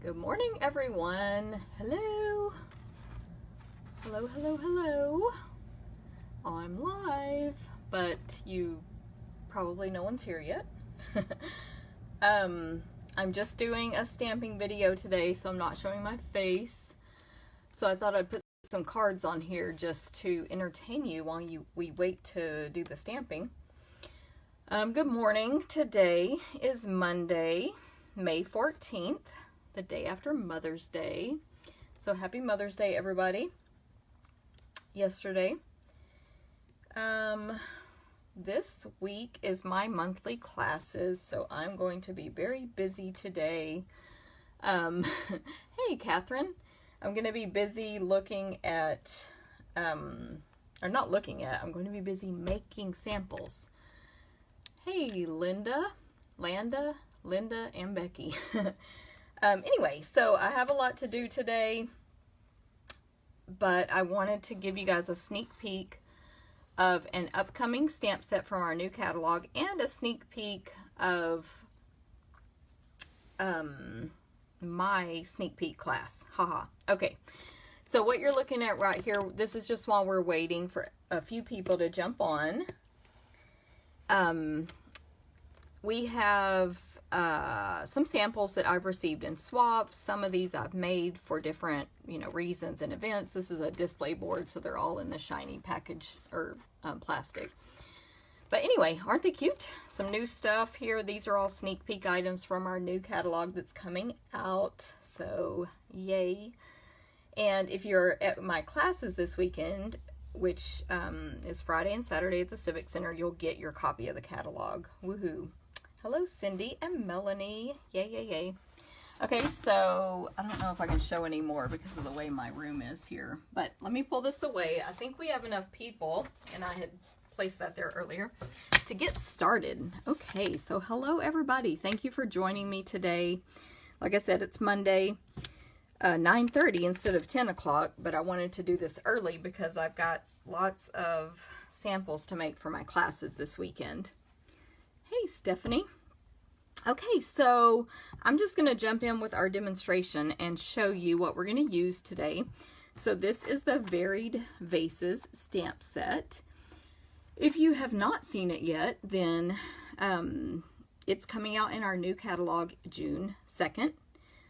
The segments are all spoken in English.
Good morning, everyone. Hello. Hello, hello, hello. I'm live, but probably no one's here yet. I'm just doing a stamping video today, so I'm not showing my face. So I thought I'd put some cards on here just to entertain you while we wait to do the stamping. Good morning. Today is Monday, May 14th, the day after Mother's Day. So happy Mother's Day, everybody. Yesterday. This week is my monthly classes, so I'm going to be very busy today. Hey, Catherine. I'm going to be busy looking at, I'm going to be busy making samples. Hey, Linda, and Becky. Anyway, so I have a lot to do today, but I wanted to give you guys a sneak peek of an upcoming stamp set from our new catalog and a sneak peek of my sneak peek class. Haha. Okay, so what you're looking at right here, this is just while we're waiting for a few people to jump on. We have some samples that I've received in swaps. Some of these I've made for different, reasons and events. This is a display board, so they're all in the shiny package or plastic. But anyway, aren't they cute? Some new stuff here. These are all sneak peek items from our new catalog that's coming out. So yay. And if you're at my classes this weekend, which is Friday and Saturday at the Civic Center, you'll get your copy of the catalog. Woohoo. Hello, Cindy and Melanie. Yay, yay, yay. Okay, so I don't know if I can show any more because of the way my room is here. But let me pull this away. I think we have enough people, and I had placed that there earlier, to get started. Okay, so hello, everybody. Thank you for joining me today. Like I said, it's Monday, 9:30 instead of 10 o'clock, but I wanted to do this early because I've got lots of samples to make for my classes this weekend. Hey, Stephanie. Okay, so I'm just going to jump in with our demonstration and show you what we're going to use today. So this is the Varied Vases stamp set. If you have not seen it yet, then it's coming out in our new catalog June 2nd.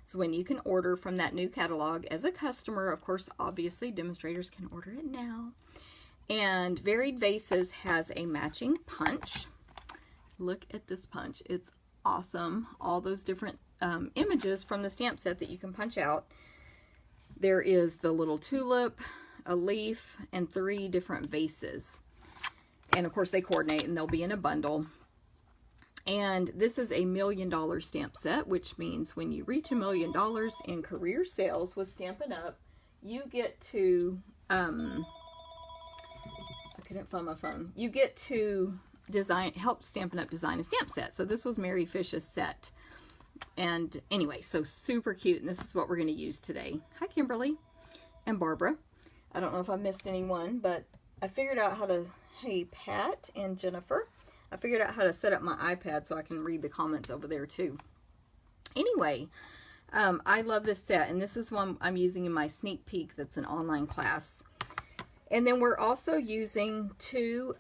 So when you can order from that new catalog as a customer, of course, obviously demonstrators can order it now. And Varied Vases has a matching punch. Look at this punch. It's awesome. All those different images from the stamp set that you can punch out. There is the little tulip, a leaf, and 3 different vases. And of course they coordinate and they'll be in a bundle. And this is a $1 million stamp set, which means when you reach $1 million in career sales with Stampin' Up, you get to, I couldn't find my phone. You get to help Stampin' Up design a stamp set. So this was Mary Fish's set. And anyway, so super cute. And this is what we're going to use today. Hi, Kimberly and Barbara. I don't know if I missed anyone, but I figured out how to, hey, Pat and Jennifer. I figured out how to set up my iPad so I can read the comments over there too. Anyway, I love this set. And this is one I'm using in my sneak peek that's an online class. And then we're also using 2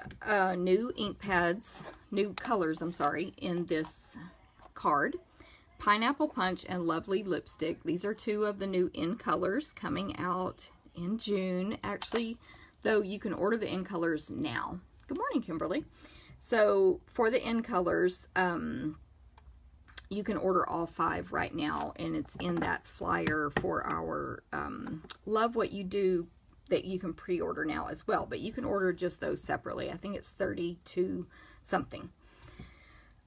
new ink pads, new colors, I'm sorry, in this card. Pineapple Punch and Lovely Lipstick. These are 2 of the new in colors coming out in June. Actually, though, you can order the in colors now. Good morning, Kimberly. So for the in colors, you can order all 5 right now, and it's in that flyer for our Love What You Do that you can pre-order now as well, but you can order just those separately. I think it's 32 something.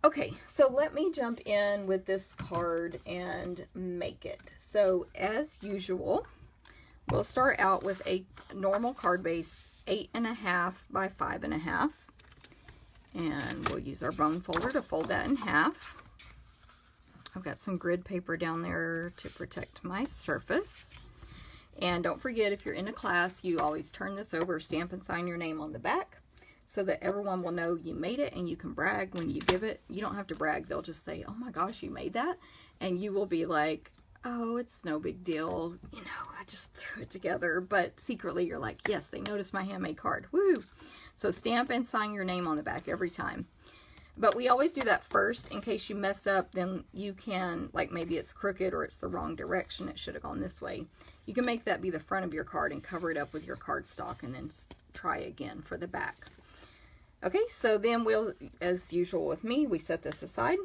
Okay, so let me jump in with this card and make it. So as usual, we'll start out with a normal card base, 8.5 by 5.5, and we'll use our bone folder to fold that in half. I've got some grid paper down there to protect my surface. And don't forget, if you're in a class, you always turn this over, stamp and sign your name on the back so that everyone will know you made it, and you can brag when you give it. You don't have to brag. They'll just say, oh my gosh, you made that. And you will be like, oh, it's no big deal. You know, I just threw it together. But secretly you're like, yes, they noticed my handmade card. Woo! So stamp and sign your name on the back every time. But we always do that first in case you mess up. Then you can, like maybe it's crooked or it's the wrong direction. It should have gone this way. You can make that be the front of your card and cover it up with your cardstock and then try again for the back. Okay, so then we'll, as usual with me, we set this aside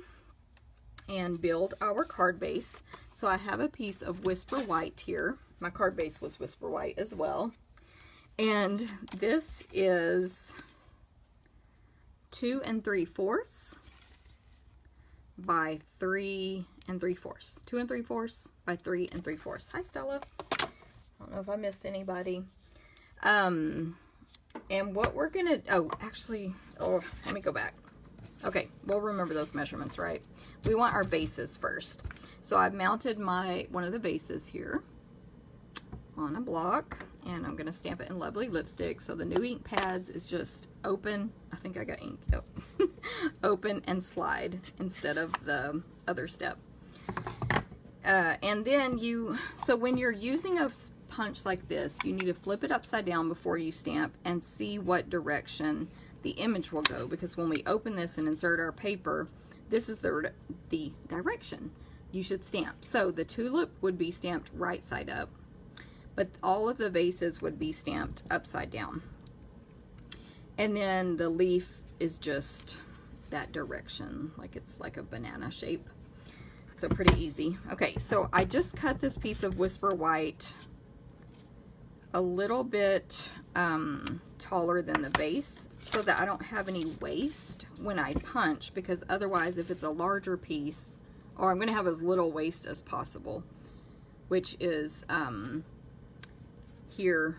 and build our card base. So I have a piece of Whisper White here. My card base was Whisper White as well. And this is 2 3/4 by 3 3/4. 2 3/4 by 3 3/4. Hi, Stella. I don't know if I missed anybody. And what we're gonna, let me go back. Okay, we'll remember those measurements, right? We want our bases first. So I've mounted one of the bases here on a block, and I'm gonna stamp it in Lovely Lipstick. So the new ink pads is just open. I think I got ink. Oh. Open and slide instead of the other step. And then so when you're using a punch like this, you need to flip it upside down before you stamp and see what direction the image will go, because when we open this and insert our paper, this is the direction you should stamp. So the tulip would be stamped right side up, but all of the vases would be stamped upside down. And then the leaf is just that direction, like it's like a banana shape. So pretty easy. Okay, so I just cut this piece of Whisper White a little bit taller than the base so that I don't have any waste when I punch, because otherwise if it's a larger piece, or I'm going to have as little waste as possible, which is here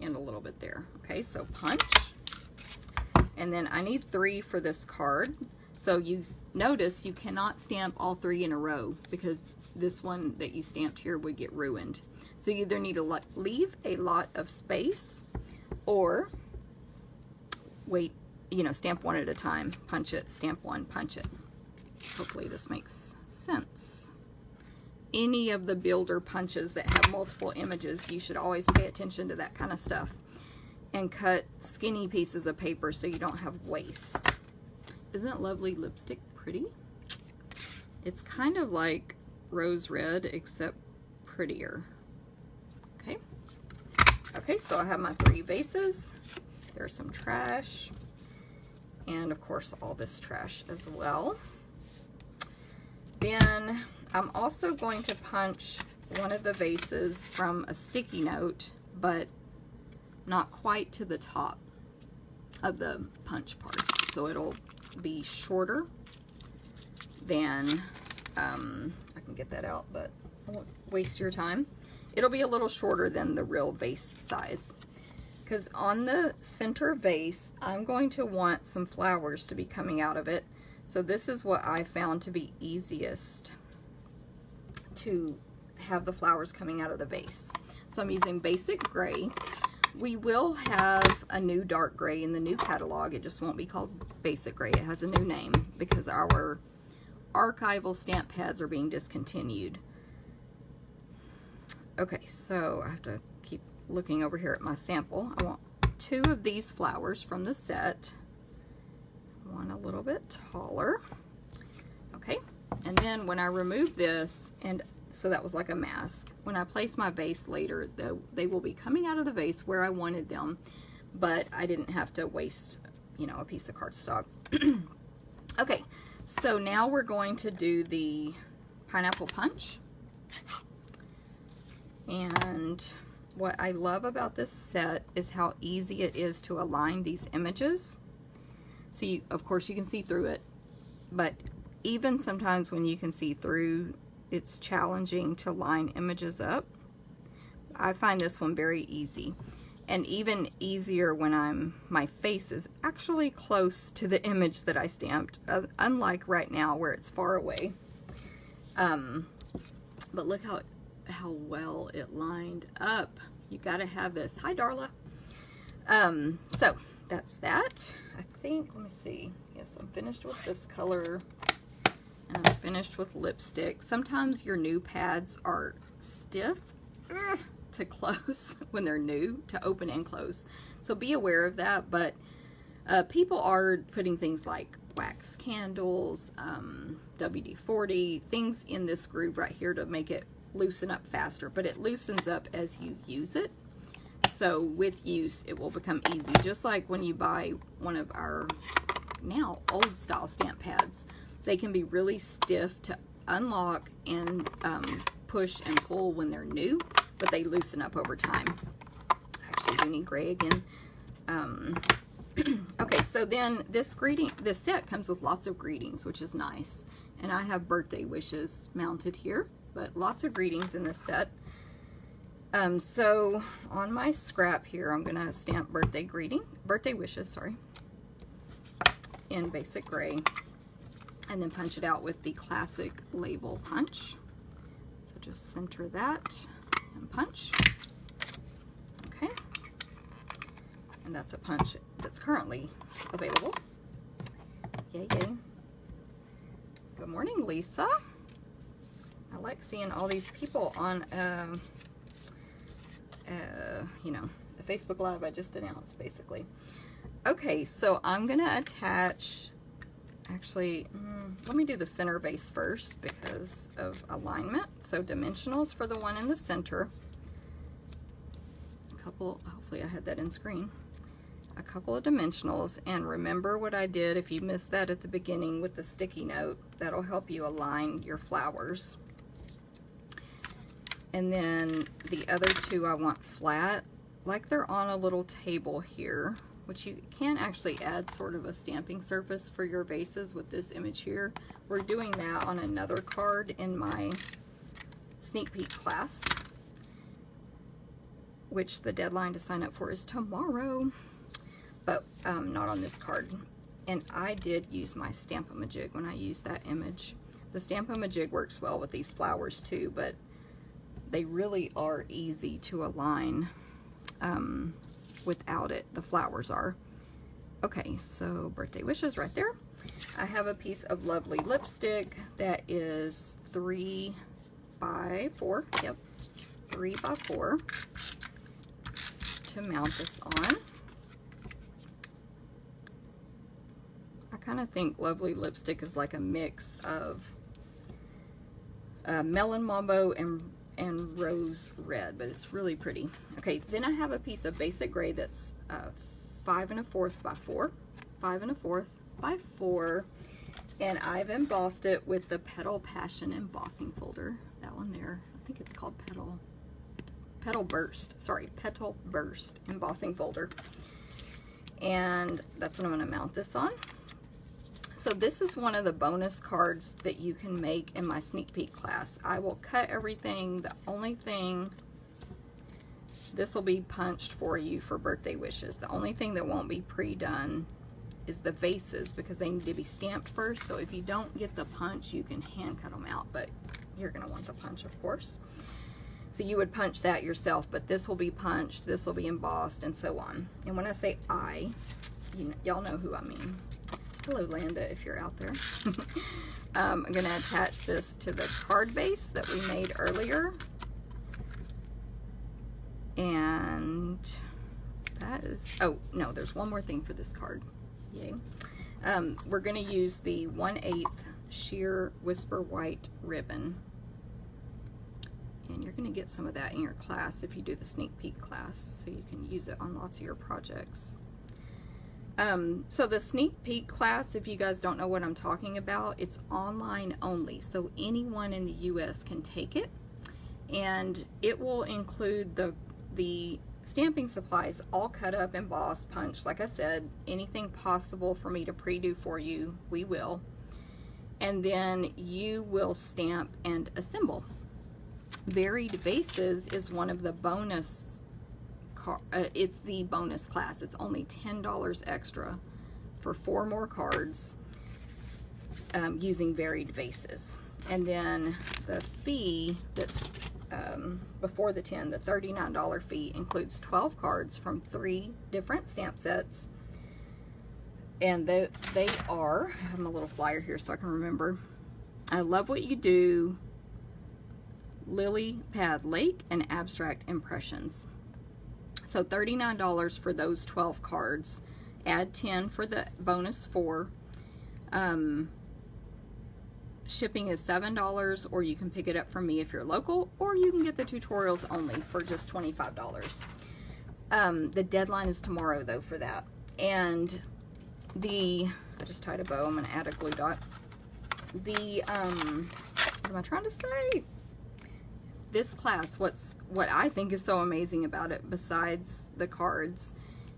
and a little bit there. Okay, so punch. And then I need 3 for this card. So you notice you cannot stamp all 3 in a row, because this one that you stamped here would get ruined. So you either need to leave a lot of space or wait, stamp one at a time, punch it, stamp one, punch it. Hopefully this makes sense. Any of the builder punches that have multiple images, you should always pay attention to that kind of stuff. And cut skinny pieces of paper so you don't have waste. Isn't Lovely Lipstick pretty? It's kind of like rose red, except prettier. Okay. Okay, so I have my 3 vases. There's some trash. And of course all this trash as well. Then I'm also going to punch one of the vases from a sticky note, but not quite to the top of the punch part. So it'll be shorter than, I can get that out, but I won't waste your time. It'll be a little shorter than the real vase size, because on the center vase, I'm going to want some flowers to be coming out of it. So this is what I found to be easiest to have the flowers coming out of the vase. So I'm using basic gray. We will have a new dark gray in the new catalog. It just won't be called basic gray. It has a new name because our archival stamp pads are being discontinued. Okay, so I have to keep looking over here at my sample. I want 2 of these flowers from the set. One a little bit taller. Okay, and then when I remove this, and so that was like a mask. When I place my vase later, they will be coming out of the vase where I wanted them, but I didn't have to waste, a piece of cardstock. Okay, so now we're going to do the pineapple punch. And what I love about this set is how easy it is to align these images. So of course you can see through it, but even sometimes when you can see through, it's challenging to line images up. I find this one very easy, and even easier when my face is actually close to the image that I stamped, unlike right now where it's far away. But look how well it lined up. You gotta have this. Hi, Darla. So that's that. I think, let me see. Yes, I'm finished with this color, and I'm finished with lipstick. Sometimes your new pads are stiff to close when they're new, to open and close. So be aware of that, but people are putting things like wax candles, WD-40, things in this groove right here to make it loosen up faster, but it loosens up as you use it. So with use, it will become easy. Just like when you buy one of our now old style stamp pads, they can be really stiff to unlock and push and pull when they're new, but they loosen up over time. Actually, do need gray again. Okay, so then this set comes with lots of greetings, which is nice. And I have birthday wishes mounted here, but lots of greetings in this set. So on my scrap here, I'm gonna stamp birthday wishes, sorry, in basic gray, and then punch it out with the classic label punch. So just center that and punch. Okay. And that's a punch that's currently available. Yay, yay. Good morning, Lisa. I like seeing all these people on, you know, the Facebook Live I just announced, basically. Okay, so I'm going to attach, actually, let me do the center base first because of alignment. So dimensionals for the one in the center. A couple, hopefully I had that in screen. A couple of dimensionals, and remember what I did if you missed that at the beginning with the sticky note. That'll help you align your flowers. And then the other two I want flat, like they're on a little table here, which you can actually add sort of a stamping surface for your vases with this image here. We're doing that on another card in my sneak peek class, which the deadline to sign up for is tomorrow. But not on this card. And I did use my Stampin' when I used that image. The Stampin' works well with these flowers too, but they really are easy to align without it. The flowers are. Okay, so birthday wishes right there. I have a piece of lovely lipstick that is 3 by 4. Yep, 3 by 4 to mount this on. I kind of think lovely lipstick is like a mix of melon mambo and rose red, but it's really pretty. Okay, then I have a piece of basic gray that's 5 1/4 by 4, 5 1/4 by 4, and I've embossed it with the Petal Passion embossing folder. That one there, I think it's called Petal Burst. Sorry, Petal Burst embossing folder, and that's what I'm going to mount this on. So this is one of the bonus cards that you can make in my sneak peek class. I will cut everything. The only thing, this will be punched for you for birthday wishes. The only thing that won't be pre-done is the vases because they need to be stamped first. So if you don't get the punch, you can hand cut them out, but you're gonna want the punch, of course. So you would punch that yourself, but this will be punched, this will be embossed, and so on. And when I say y'all know who I mean. Hello, Landa, if you're out there. I'm going to attach this to the card base that we made earlier. And that is, oh, no, there's one more thing for this card. Yay. We're going to use the 1/8 sheer Whisper White ribbon. And you're going to get some of that in your class if you do the sneak peek class, so you can use it on lots of your projects. So the sneak peek class, if you guys don't know what I'm talking about, it's online only. So anyone in the US can take it, and it will include the stamping supplies all cut up, embossed, punched. Like I said, anything possible for me to pre-do for you, we will. And then you will stamp and assemble. Varied Vases is one of the bonus it's the bonus class. It's only $10 extra for 4 more cards using Varied Vases. And then the fee that's before the 10, the $39 fee, includes 12 cards from 3 different stamp sets. And they are, I have my little flyer here so I can remember. I love what you do, Lily Pad Lake, and Abstract Impressions. So $39 for those 12 cards. Add 10 for the bonus 4. Shipping is $7, or you can pick it up from me if you're local, or you can get the tutorials only for just $25. The deadline is tomorrow though for that. And I just tied a bow. I'm going to add a glue dot. What am I trying to say? This class, what I think is so amazing about it, besides the cards,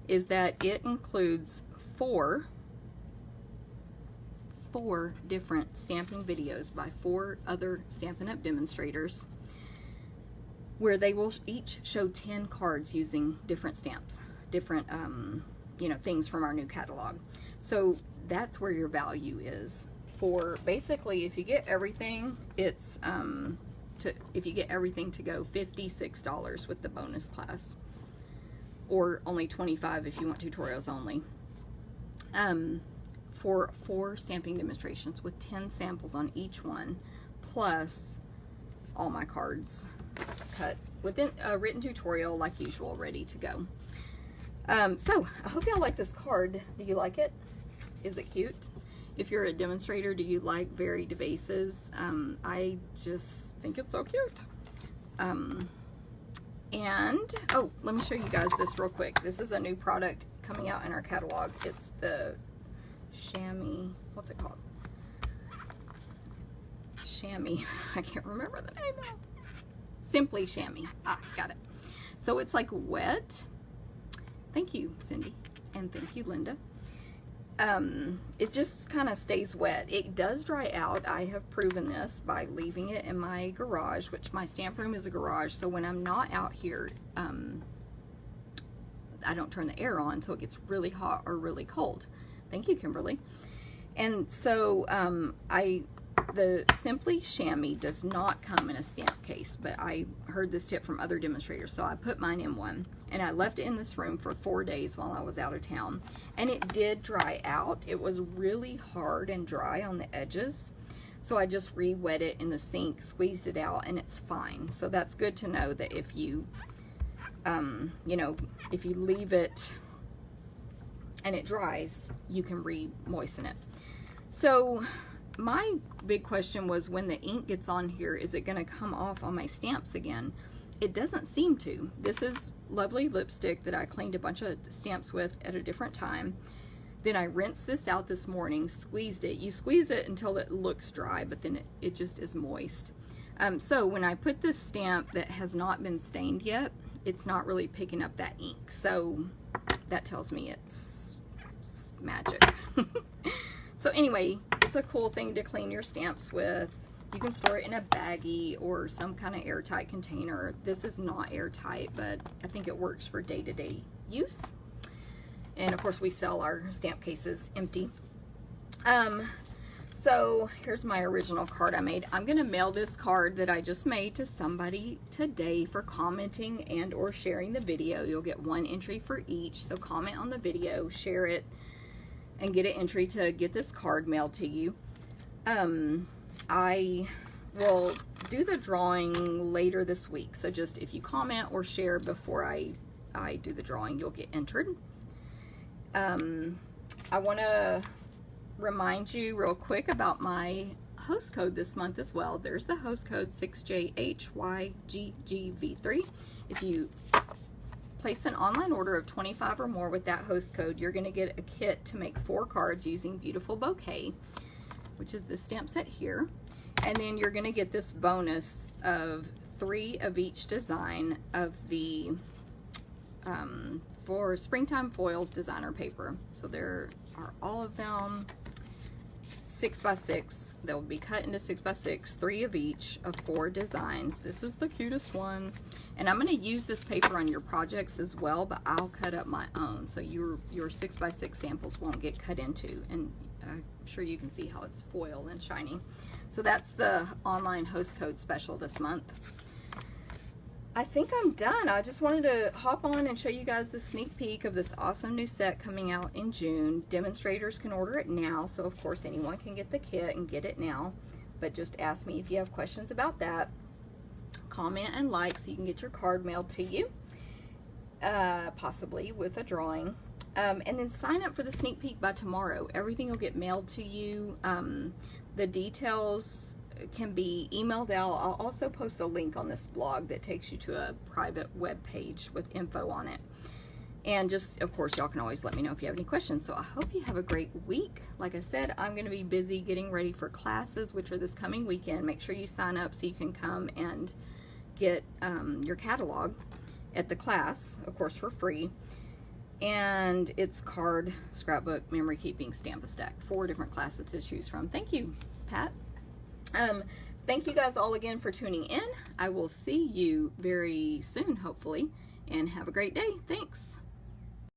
is that it includes four different stamping videos by 4 other Stampin' Up! Demonstrators, where they will each show 10 cards using different stamps, different you know, things from our new catalog. So that's where your value is. For basically, if you get everything, it's if you get everything to go, $56 with the bonus class, or only $25 if you want tutorials only. For 4 stamping demonstrations with 10 samples on each one, plus all my cards cut within a written tutorial like usual, ready to go. So I hope y'all like this card. Do you like it? Is it cute? If you're a demonstrator, do you like varied vases? I just think it's so cute. And oh, let me show you guys this real quick. This is a new product coming out in our catalog. It's the chamois, what's it called? Chamois. I can't remember the name now. Simply chamois. Ah, got it. So it's like wet. Thank you, Cindy, and thank you, Linda. It just kind of stays wet. It does dry out. I have proven this by leaving it in my garage, which my stamp room is a garage, so when I'm not out here, I don't turn the air on, so it gets really hot or really cold. Thank you, Kimberly. And so the Simply Chamois does not come in a stamp case, but I heard this tip from other demonstrators, so I put mine in one, and I left it in this room for 4 days while I was out of town, and it did dry out. It was really hard and dry on the edges, so I just re-wet it in the sink, squeezed it out, and it's fine. So that's good to know, that if you you know, if you leave it and it dries, you can re-moisten it. So my big question was, when the ink gets on here, is it going to come off on my stamps again? It doesn't seem to. This is lovely lipstick that I cleaned a bunch of stamps with at a different time. Then I rinsed this out this morning, squeezed it. You squeeze it until it looks dry, but then it just is moist. So when I put this stamp that has not been stained yet, it's not really picking up that ink. So that tells me it's magic. So anyway, it's a cool thing to clean your stamps with. You can store it in a baggie or some kind of airtight container. This is not airtight, but I think it works for day-to-day use. And of course we sell our stamp cases empty. So here's my original card I made. I'm gonna mail this card that I just made to somebody today for commenting and or sharing the video. You'll get 1 entry for each, so comment on the video, share it, and get an entry to get this card mailed to you. I will do the drawing later this week, so just if you comment or share before I do the drawing, you'll get entered. I want to remind you real quick about my host code this month as well. There's the host code 6JHYGGV3. If you place an online order of 25 or more with that host code, you're going to get a kit to make 4 cards using Beautiful Bouquet, which is this stamp set here. And then you're going to get this bonus of 3 of each design of the for Springtime Foils designer paper. So there are all of them 6x6. They'll be cut into 6x6, 3 of each of 4 designs. This is the cutest one. And I'm going to use this paper on your projects as well, but I'll cut up my own, so your 6x6 samples won't get cut into. And I'm sure you can see how it's foil and shiny. So that's the online host code special this month. I think I'm done. I just wanted to hop on and show you guys the sneak peek of this awesome new set coming out in June. Demonstrators can order it now, so of course anyone can get the kit and get it now. but just ask me if you have questions about that. Comment and like so you can get your card mailed to you, possibly with a drawing. And then sign up for the sneak peek by tomorrow. Everything will get mailed to you. The details can be emailed out. I'll also post a link on this blog that takes you to a private web page with info on it. And just, of course, y'all can always let me know if you have any questions. So I hope you have a great week. Like I said, I'm going to be busy getting ready for classes, which are this coming weekend. Make sure you sign up so you can come and get your catalog at the class, of course, for free. And it's card, scrapbook, memory keeping, Stamp-A-Stack. 4 different classes to choose from. Thank you, Pat. Thank you guys all again for tuning in. I will see you very soon, hopefully, and have a great day. Thanks.